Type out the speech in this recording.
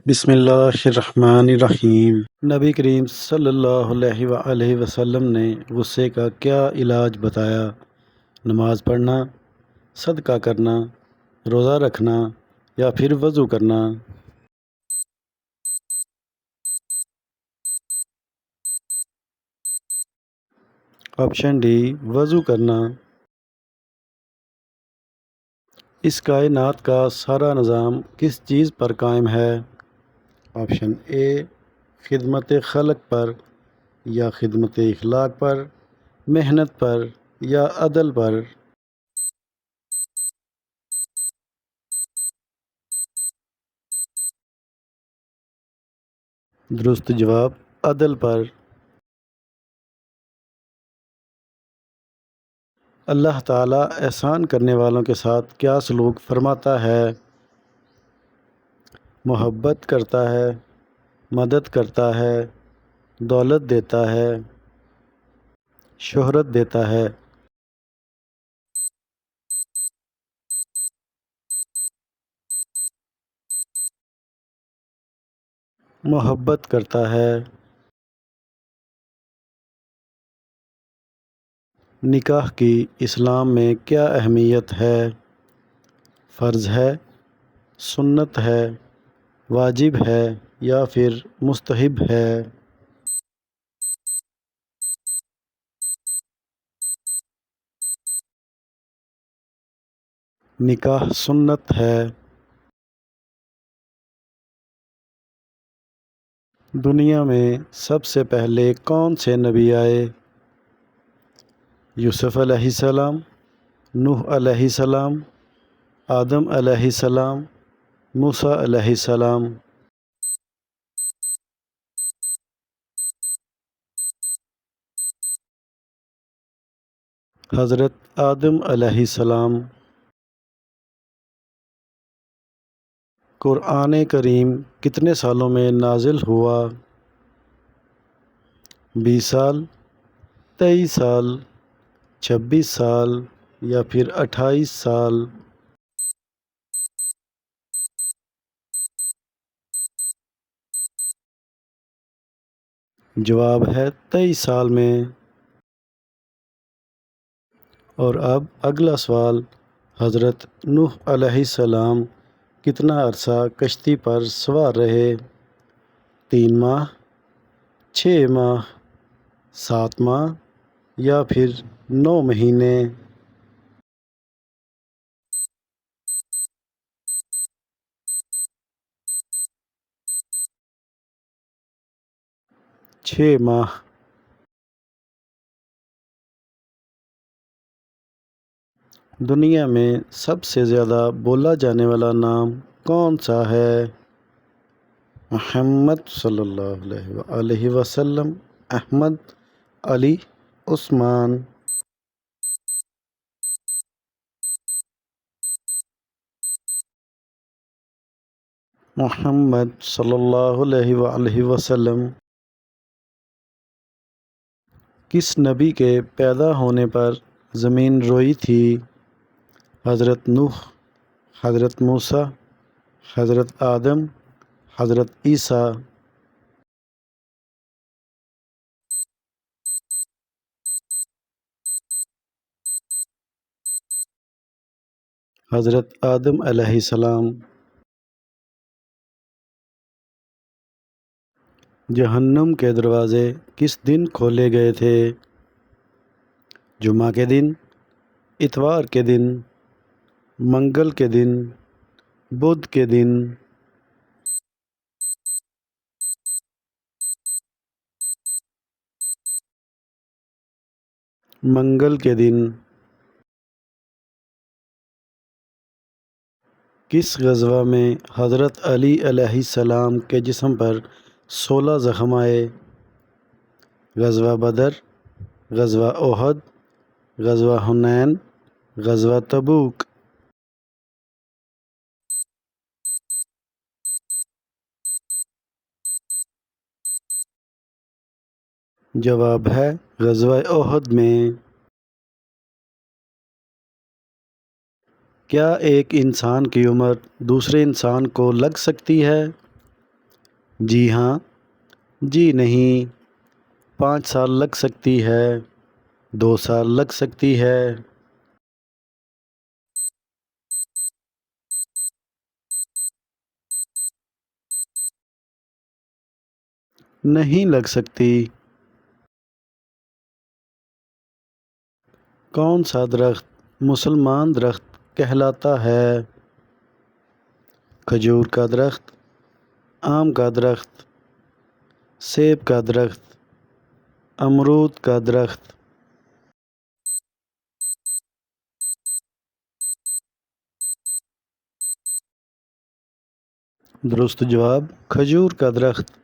بسم اللہ الرحمن الرحیم۔ نبی کریم صلی اللہ علیہ وآلہ وسلم نے غصے کا کیا علاج بتایا؟ نماز پڑھنا، صدقہ کرنا، روزہ رکھنا یا پھر وضو کرنا؟ آپشن ڈی، وضو کرنا۔ اس کائنات کا سارا نظام کس چیز پر قائم ہے؟ آپشن اے، خدمت خلق پر یا خدمت اخلاق پر، محنت پر یا عدل پر؟ درست جواب عدل پر۔ اللہ تعالیٰ احسان کرنے والوں کے ساتھ کیا سلوک فرماتا ہے؟ محبت کرتا ہے، مدد کرتا ہے، دولت دیتا ہے، شہرت دیتا ہے؟ محبت کرتا ہے۔ نکاح کی اسلام میں کیا اہمیت ہے؟ فرض ہے، سنت ہے، واجب ہے یا پھر مستحب ہے؟ نکاح سنت ہے۔ دنیا میں سب سے پہلے کون سے نبی آئے؟ یوسف علیہ السلام، نوح علیہ السلام، آدم علیہ السلام، موسیٰ علیہ السلام؟ حضرت آدم علیہ السلام۔ قرآن کریم کتنے سالوں میں نازل ہوا؟ 20 سال، 23 سال، 26 سال یا پھر 28 سال؟ جواب ہے 23 سال میں۔ اور اب اگلا سوال، حضرت نوح علیہ السلام کتنا عرصہ کشتی پر سوار رہے؟ 3 ماہ، 6 ماہ، 7 ماہ یا پھر 9 مہینے؟ چھ ماہ۔ دنیا میں سب سے زیادہ بولا جانے والا نام کون سا ہے؟ محمد صلی اللہ علیہ وآلہ وسلم، احمد، علی، عثمان؟ محمد صلی اللہ علیہ وآلہ وسلم۔ کس نبی کے پیدا ہونے پر زمین روئی تھی؟ حضرت نوح، حضرت موسیٰ، حضرت آدم، حضرت عیسیٰ؟ حضرت آدم علیہ السلام۔ جہنم کے دروازے کس دن کھولے گئے تھے؟ جمعہ کے دن، اتوار کے دن، منگل کے دن، بدھ کے دن؟ منگل کے دن۔ کس غزوہ میں حضرت علی علیہ السلام کے جسم پر 16 زخم آئے؟ غزوہ بدر، غزوہ احد، غزوہ حنین، غزوہ تبوک؟ جواب ہے غزوہ احد میں۔ کیا ایک انسان کی عمر دوسرے انسان کو لگ سکتی ہے؟ جی ہاں، جی نہیں، 5 سال لگ سکتی ہے، 2 سال لگ سکتی ہے۔ نہیں لگ سکتی۔ کون سا درخت مسلمان درخت کہلاتا ہے؟ کھجور کا درخت، آم کا درخت، سیب کا درخت، امرود کا درخت۔ درست جواب کھجور کا درخت۔